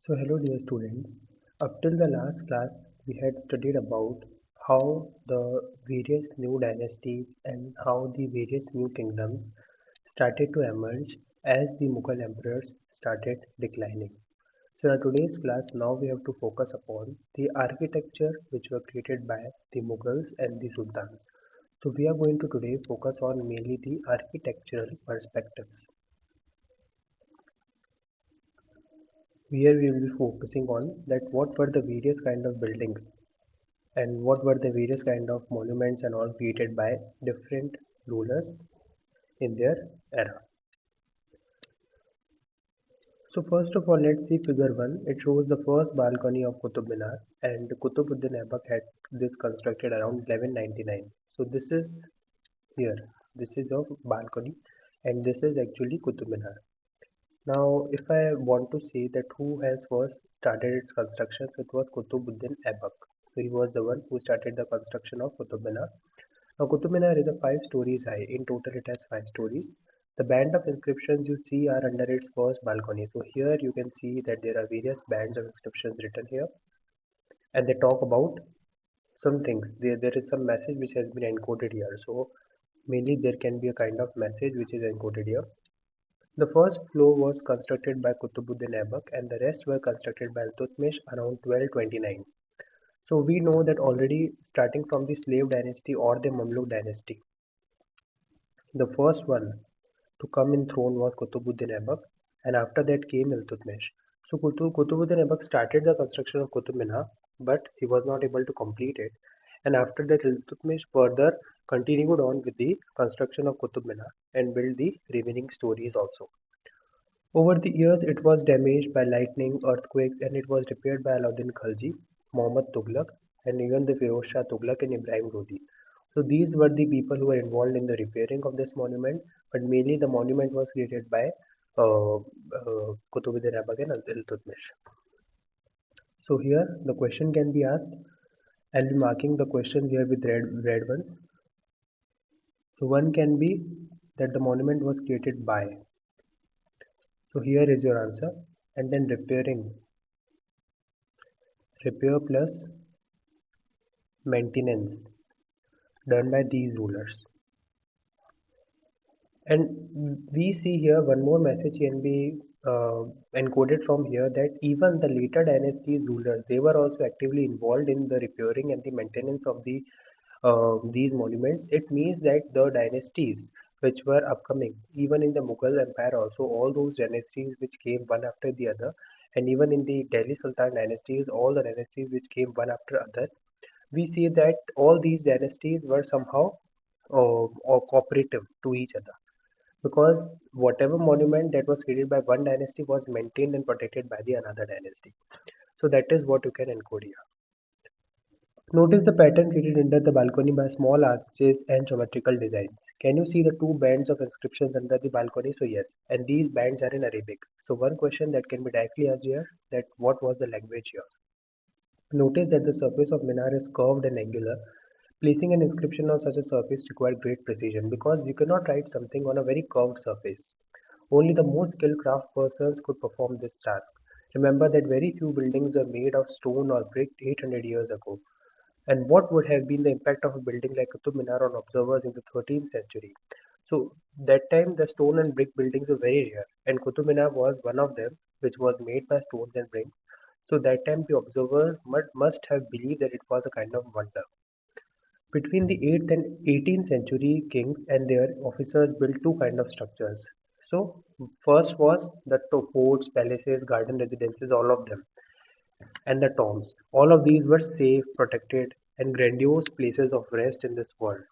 So hello dear students. Up till the last class we had studied about how the various new dynasties and how the various new kingdoms started to emerge as the Mughal emperors started declining. So in today's class now we have to focus upon the architecture which were created by the Mughals and the Sultans. So we are going to today focus on mainly the architectural perspectives. Here we will be focusing on that what were the various kind of buildings and what were the various kind of monuments and all created by different rulers in their era. So first of all, let's see figure 1. It shows the first balcony of Qutub Minar, and Qutbuddin Aibak had this constructed around 1199. So this is here. This is of balcony and this is actually Qutub Minar. Now if I want to say that who has first started its construction, so it was Qutbuddin Aibak. So he was the one who started the construction of Qutub Minar. Now, Qutub Minar is a 5 stories high. In total, it has 5 stories. The band of inscriptions you see are under its first balcony. So here you can see that there are various bands of inscriptions written here, and they talk about some things. There is some message which has been encoded here. So mainly there can be a kind of message which is encoded here. The first floor was constructed by Qutbuddin Aibak, and the rest were constructed by Iltutmish around 1229. So we know that already starting from the slave dynasty or the Mamluk dynasty, the first one to come in throne was Qutbuddin Aibak, and after that came Iltutmish. So Qutbuddin Aibak started the construction of Qutub Minar, but he was not able to complete it. And after that, Iltutmish further continued on with the construction of Qutub Minar and built the remaining stories also. Over the years, it was damaged by lightning, earthquakes, and it was repaired by Alauddin Khalji, Muhammad Tughlaq, and even the Firoz Shah Tughlaq and Ibrahim Lodi. So these were the people who were involved in the repairing of this monument, but mainly the monument was created by Qutbuddin Aibak and Iltutmish. So here the question can be asked. I'll be marking the question here with red ones. So one can be that the monument was created by. So here is your answer. And then repairing. Repair plus maintenance done by these rulers. And we see here one more message can be encoded from here that even the later dynasties rulers, they were also actively involved in the repairing and the maintenance of these monuments. It means that the dynasties which were upcoming, even in the Mughal Empire also, all those dynasties which came one after the other, and even in the Delhi Sultan dynasties, all the dynasties which came one after other, we see that all these dynasties were somehow or cooperative to each other, because whatever monument that was created by one dynasty was maintained and protected by the another dynasty. So that is what you can encode here. Notice the pattern created under the balcony by small arches and geometrical designs. Can you see the two bands of inscriptions under the balcony? So yes, and these bands are in Arabic. So one question that can be directly asked here, that what was the language here? Notice that the surface of Minar is curved and angular. Placing an inscription on such a surface requires great precision because you cannot write something on a very curved surface. Only the most skilled craft persons could perform this task. Remember that very few buildings were made of stone or brick 800 years ago. And what would have been the impact of a building like Qutub Minar on observers in the 13th century? So, that time the stone and brick buildings were very rare, and Qutub Minar was one of them, which was made by stones and bricks. So, that time the observers must have believed that it was a kind of wonder. Between the 8th and 18th century, kings and their officers built two kind of structures. So, first was the forts, palaces, garden residences, all of them, and the tombs. All of these were safe, protected, and grandiose places of rest in this world.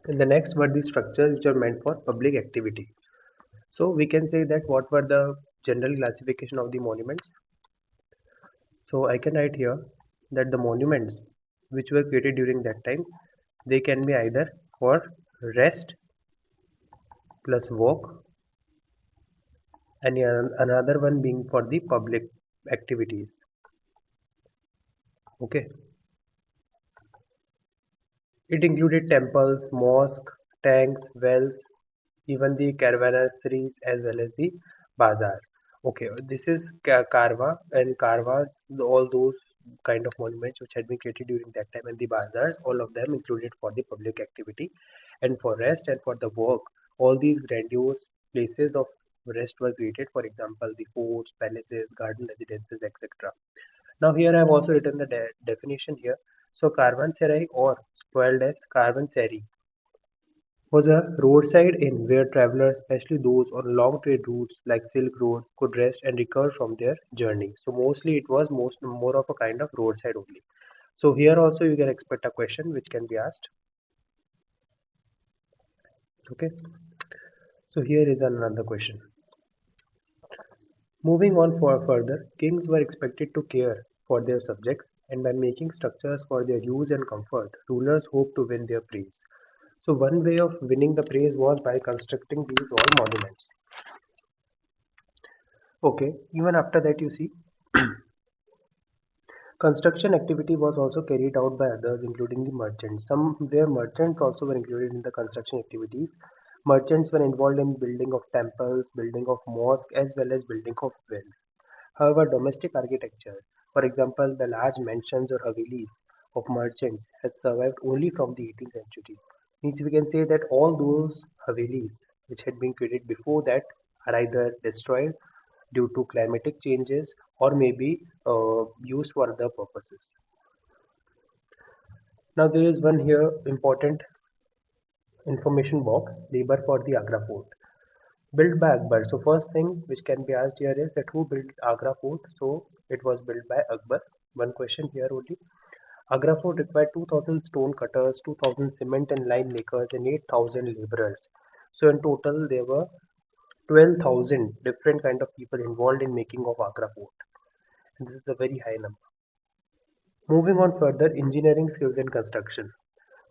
And the next were the structures which are meant for public activity. So, we can say that what were the general classification of the monuments. So, I can write here that the monuments which were created during that time, they can be either for rest plus walk, and another one being for the public activities. Okay, it included temples, mosques, tanks, wells, even the caravansaries as well as the bazaar. Okay, this is Karwa, and Karwas, all those kind of monuments which had been created during that time, and the bazaars, all of them included for the public activity, and for rest and for the work. All these grandiose places of rest were created. For example, the forts, palaces, garden residences, etc. Now here I have also written the definition here. So Caravanserai, or spelled as Caravanserai, was a roadside inn where travelers, especially those on long trade routes like Silk Road, could rest and recover from their journey. So mostly it was more of a kind of roadside only. So here also you can expect a question which can be asked. Okay. So here is another question. Moving on for further, kings were expected to care for their subjects, and by making structures for their use and comfort, rulers hoped to win their praise. So one way of winning the praise was by constructing these all monuments. Okay, even after that you see construction activity was also carried out by others, including the merchants. Some their merchants also were included in the construction activities. Merchants were involved in building of temples, building of mosques, as well as building of wells. However, domestic architecture, for example, the large mansions or havelis of merchants, has survived only from the 18th century. Means we can say that all those havelis which had been created before that are either destroyed due to climatic changes or maybe used for other purposes. Now there is one here important information box, labor for the Agra fort. Built by Akbar. So first thing which can be asked here is that who built Agra fort? So it was built by Akbar. One question here only. Agra fort required 2000 stone cutters, 2000 cement and lime makers and 8000 laborers. So in total there were 12,000 different kind of people involved in making of Agra fort. And this is a very high number. Moving on further, engineering skills and construction.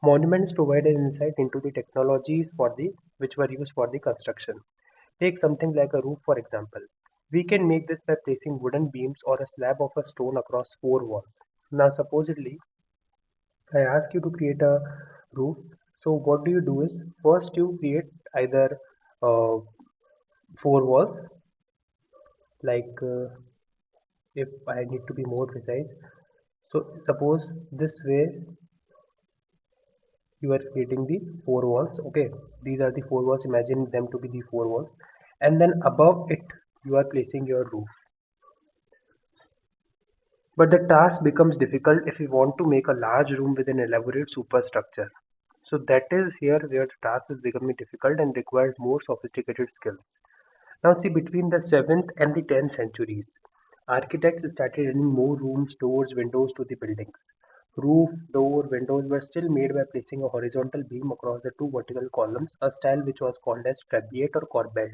Monuments provide an insight into the technologies for the which were used for the construction. Take something like a roof for example. We can make this by placing wooden beams or a slab of a stone across four walls. Now supposedly I ask you to create a roof. So what do you do is first you create either uh, four walls like if I need to be more precise. So suppose this way you are creating the four walls. Okay, these are the four walls, imagine them to be the four walls, and then above it you are placing your roof. But the task becomes difficult if you want to make a large room with an elaborate superstructure. So that is here where the task is becoming difficult and requires more sophisticated skills. Now see, between the 7th and the 10th centuries, architects started adding more rooms, doors, windows to the buildings. Roof, door, windows were still made by placing a horizontal beam across the two vertical columns, a style which was called as trabeate or corbel.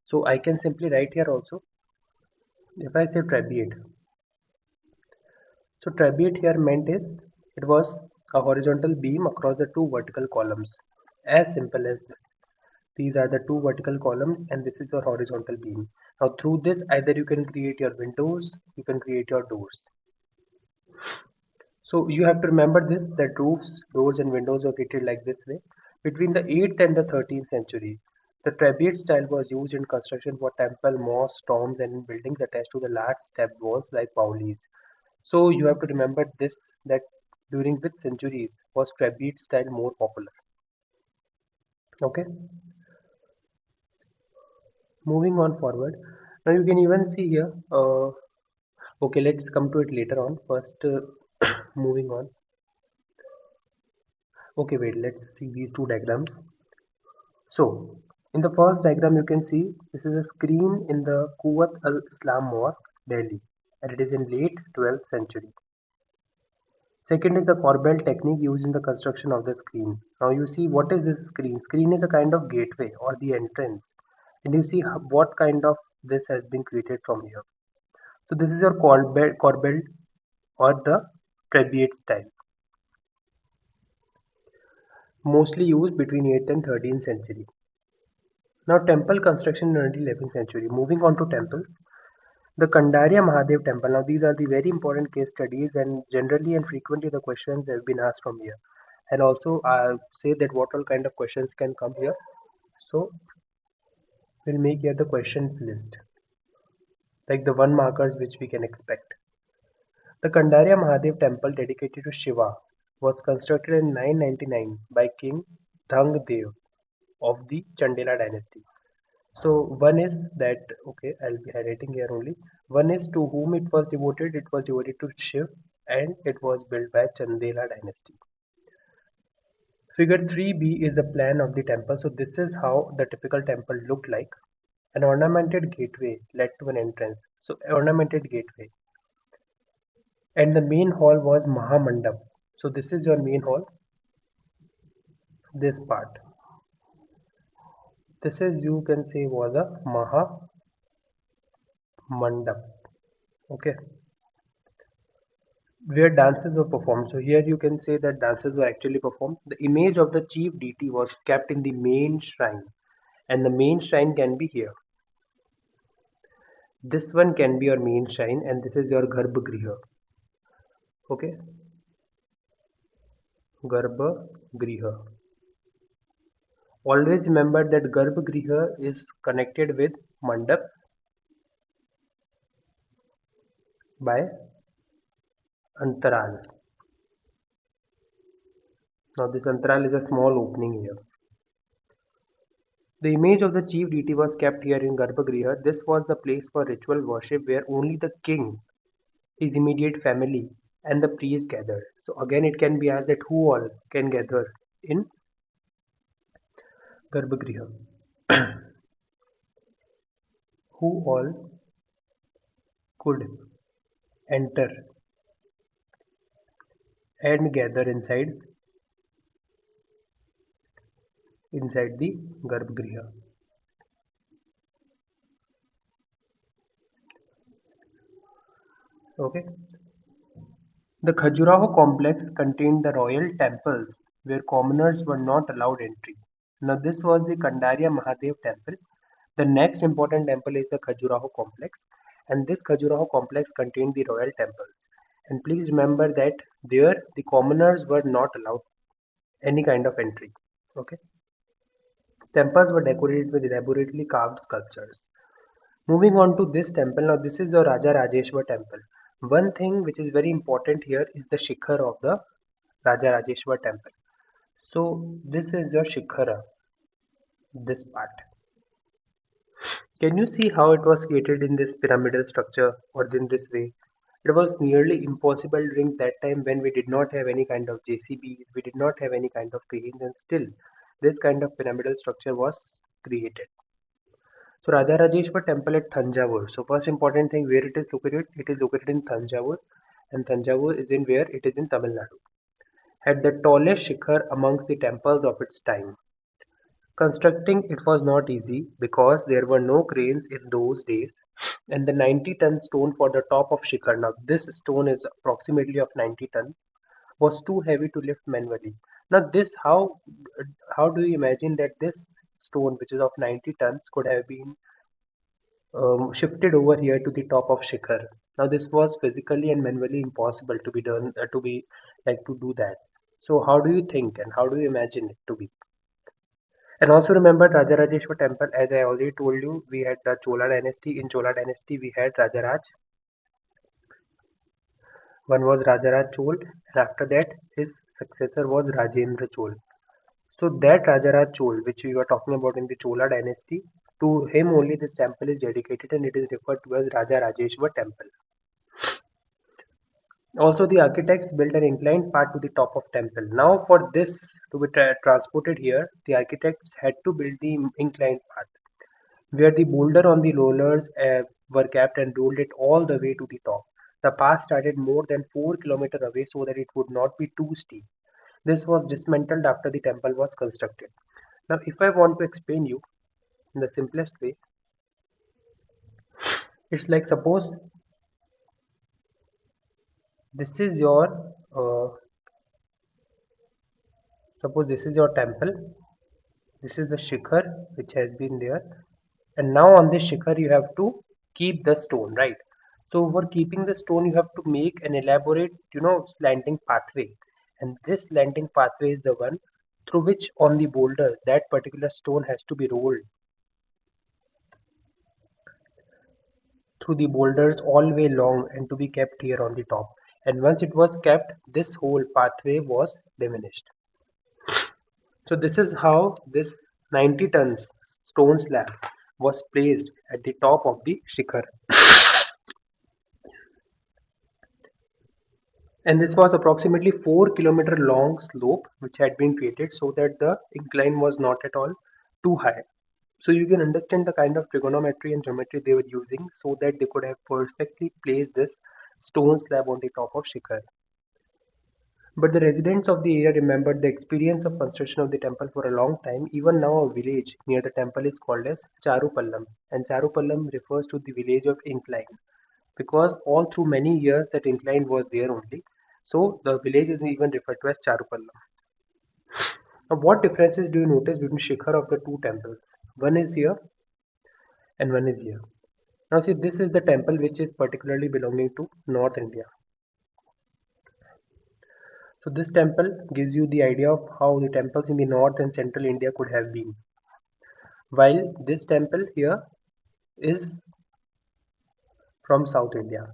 So I can simply write here also, if I say trabeate. So trabeate here meant is, it was a horizontal beam across the two vertical columns. As simple as this. These are the two vertical columns and this is your horizontal beam. Now through this either you can create your windows, you can create your doors. So you have to remember this, that roofs, doors and windows are created like this way. Between the 8th and the 13th century, the trabeate style was used in construction for temple, mosques, tombs and in buildings attached to the large stepped walls like baulis. So you have to remember this, that during which centuries was trabeate style more popular. Okay. Moving on forward, now you can even see here. Okay, let's come to it later on. First, moving on. Okay, wait. Let's see these two diagrams. So, in the first diagram, you can see this is a screen in the Quwat Al Islam Mosque, Delhi, and it is in late 12th century. Second is the corbel technique used in the construction of the screen. Now you see what is this screen? Screen is a kind of gateway or the entrance, and you see what kind of this has been created from here. So this is your corbel or the Trabeate style, mostly used between 8th and 13th century. Now temple construction in early 11th century. Moving on to temples, the Kandaria Mahadev temple. Now these are the very important case studies and generally and frequently the questions have been asked from here. And also I'll say that what all kind of questions can come here. So we'll make here the questions list. like the one markers which we can expect. The Kandarya Mahadev temple dedicated to Shiva was constructed in 999 by King Dhang Dev of the Chandela dynasty. So one is that, okay, I'll be highlighting here only. One is to whom it was devoted to Shiv, and it was built by Chandela dynasty. Figure 3b is the plan of the temple. So this is how the typical temple looked like. An ornamented gateway led to an entrance. So ornamented gateway. And the main hall was Mahamandap. So this is your main hall, this part. This is, you can say, was a Mahamandap. Okay, where dances were performed. So here you can say that dances were actually performed. The image of the chief deity was kept in the main shrine, and the main shrine can be here. This one can be your main shrine, and this is your Garbhagriha. Okay, Garbhagriha. Always remember that Garbhagriha is connected with Mandap by Antaral. Now this Antaral is a small opening here. The image of the chief deity was kept here in Garbhagriha. This was the place for ritual worship where only the king, his immediate family, and the priest gathered. So again it can be asked that who all can gather in Garbhagriha. Who all could enter and gather inside the Garbhagriha. Okay. The Khajuraho complex contained the royal temples where commoners were not allowed entry. Now this was the Kandarya Mahadev temple. The next important temple is the Khajuraho complex, and this Khajuraho complex contained the royal temples. And please remember that there the commoners were not allowed any kind of entry. Okay. Temples were decorated with elaborately carved sculptures. Moving on to this temple, now this is the Raja Rajeshwar temple. One thing which is very important here is the Shikhar of the Raja Rajeshwar temple. So this is your Shikhara, this part. Can you see how it was created in this pyramidal structure or in this way? It was nearly impossible during that time when we did not have any kind of JCBs, we did not have any kind of cranes, and still this kind of pyramidal structure was created. So Raja Rajeshwar temple at Thanjavur. So first important thing, where it is located in Thanjavur, and Thanjavur is in where? It is in Tamil Nadu. Had the tallest shikhar amongst the temples of its time. Constructing it was not easy because there were no cranes in those days, and the 90-ton stone for the top of shikhar. Now this stone is approximately of 90 tons, was too heavy to lift manually. Now this how do you imagine that this stone which is of 90 tons could have been shifted over here to the top of Shikhar. Now this was physically and manually impossible to be done, to be like to do that. So how do you think and how do you imagine it to be? And also remember Rajarajeshwar temple, as I already told you, we had the Chola dynasty. In Chola dynasty, we had Rajaraj. One was Rajaraj Chol, and after that, his successor was Rajendra Chol. So that Rajaraj Chol, which we were talking about in the Chola dynasty, to him only this temple is dedicated and it is referred to as Raja Rajeshwar temple. Also, the architects built an inclined path to the top of temple. Now, for this to be transported here, the architects had to build the inclined path, where the boulder on the rollers were kept and rolled it all the way to the top. The path started more than 4 kilometers away so that it would not be too steep. This was dismantled after the temple was constructed. Now, if I want to explain you in the simplest way, it's like this is your uh, suppose this is your temple. This is the shikhar which has been there, and now on this shikhar you have to keep the stone, right? So for keeping the stone you have to make an elaborate, slanting pathway, and this slanting pathway is the one through which on the boulders that particular stone has to be rolled. through the boulders all way long and to be kept here on the top. And once it was kept, this whole pathway was diminished. So this is how this 90 tons stone slab was placed at the top of the shikhar. And this was approximately 4 kilometer long slope which had been created so that the incline was not at all too high. So you can understand the kind of trigonometry and geometry they were using so that they could have perfectly placed this stone slab on the top of Shikhar. But the residents of the area remembered the experience of construction of the temple for a long time. Even now, a village near the temple is called as Charupallam, and Charupallam refers to the village of incline because all through many years that incline was there only. So the village is even referred to as Charupallam. Now, what differences do you notice between Shikhar of the two temples? One is here and one is here. Now, see, this is the temple which is particularly belonging to North India. So, this temple gives you the idea of how the temples in the North and Central India could have been. While this temple here is from South India.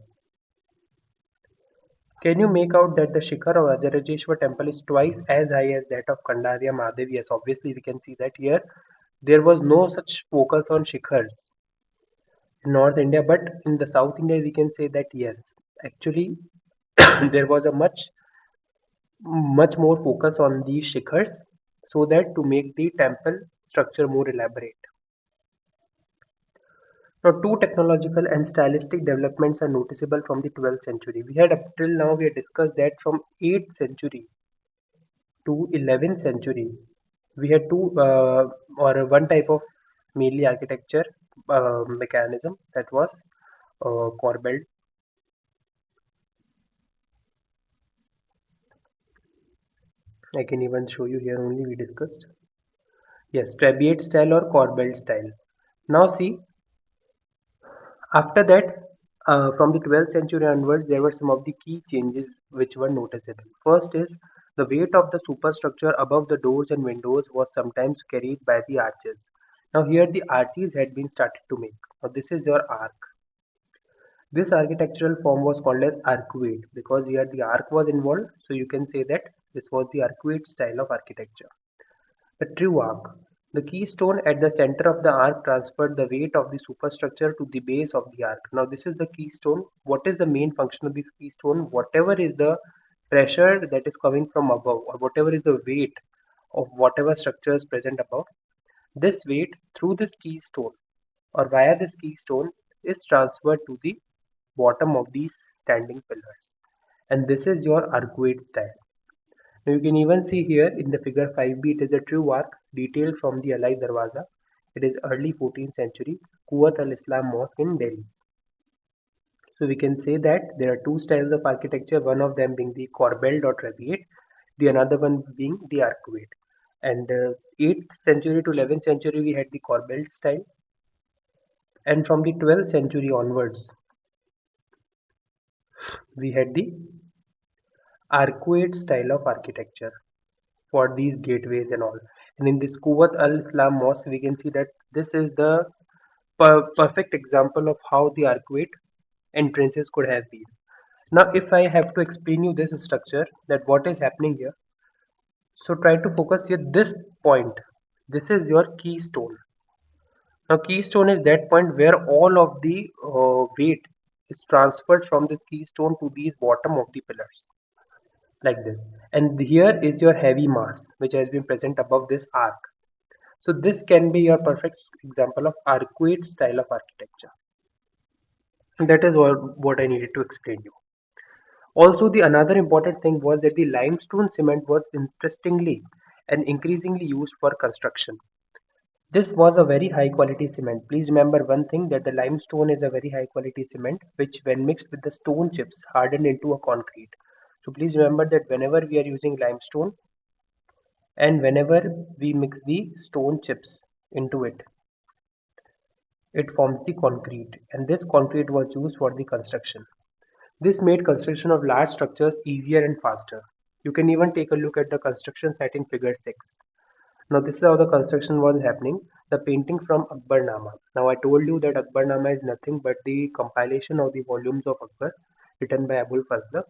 Can you make out that the Shikhar of Ajarajeshwar temple is twice as high as that of Kandarya Mahadev? Yes, obviously we can see that here. There was no such focus on Shikhars in North India, but in the South India we can say that yes, actually there was a much more focus on these shikhars so that to make the temple structure more elaborate. Now, two technological and stylistic developments are noticeable from the 12th century. We had up till now we had discussed that from 8th century to 11th century we had two or one type of mainly architecture mechanism that was corbelled. I can even show you here only we discussed. Yes, Trabeate style or corbelled style. Now see, after that, from the 12th century onwards, there were some of the key changes which were noticeable. First is the weight of the superstructure above the doors and windows was sometimes carried by the arches. Now here the arches had been started to make. Now this is your arc. This architectural form was called as arcuate because here the arc was involved. So you can say that this was the arcuate style of architecture. The true arc. The keystone at the center of the arc transferred the weight of the superstructure to the base of the arc. Now this is the keystone. What is the main function of this keystone? Whatever is the pressure that is coming from above or whatever is the weight of whatever structure is present above, this weight through this keystone or via this keystone is transferred to the bottom of these standing pillars. And this is your arcuate style. Now you can even see here in the figure 5b it is a true arc detailed from the Alai Darwaza. It is early 14th century Quwat al-Islam Mosque in Delhi. So we can say that there are two styles of architecture, one of them being the corbelled or trabeate, the another one being the arcuate. And 8th century to 11th century we had the corbelled style, and from the 12th century onwards we had the arcuate style of architecture for these gateways and all. And in this Quwat al Islam Mosque, we can see that this is the perfect example of how the arcuate entrances could have been. Now, if I have to explain you this structure, that what is happening here, so try to focus here this point. This is your keystone. Now, keystone is that point where all of the weight is transferred from this keystone to these bottom of the pillars, like this. And here is your heavy mass, which has been present above this arc. So this can be your perfect example of arcuate style of architecture. That is what I needed to explain you. Also, the another important thing was that the limestone cement was interestingly and increasingly used for construction. This was a very high quality cement. Please remember one thing that the limestone is a very high quality cement which when mixed with the stone chips hardened into a concrete. So please remember that whenever we are using limestone and whenever we mix the stone chips into it, it forms the concrete and this concrete was used for the construction. This made construction of large structures easier and faster. You can even take a look at the construction site in figure 6. Now this is how the construction was happening. The painting from Akbarnama. Now I told you that Akbarnama is nothing but the compilation of the volumes of Akbar written by Abul Fazl,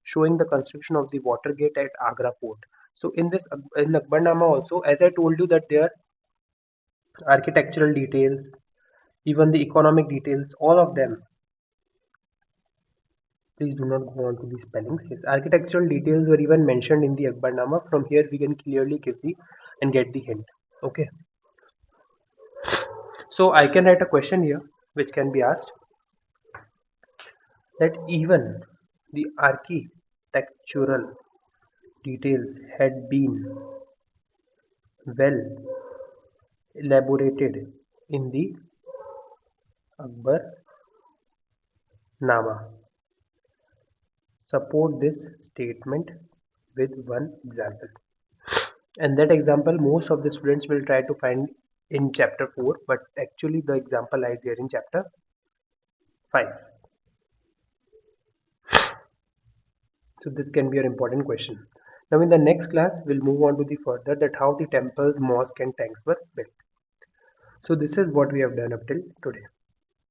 showing the construction of the water gate at Agra port. So in Akbarnama also, as I told you that there are architectural details, even the economic details, all of them. Please do not go on to the spellings. Yes, architectural details were even mentioned in the Akbarnama. From here we can clearly give the and get the hint. Okay. So I can write a question here which can be asked that even the architectural details had been well elaborated in the Akbarnama. Support this statement with one example. And that example most of the students will try to find in chapter 4, but actually the example lies here in chapter 5. So this can be an important question. Now in the next class, we'll move on to the further that how the temples, mosque and tanks were built. So this is what we have done up till today.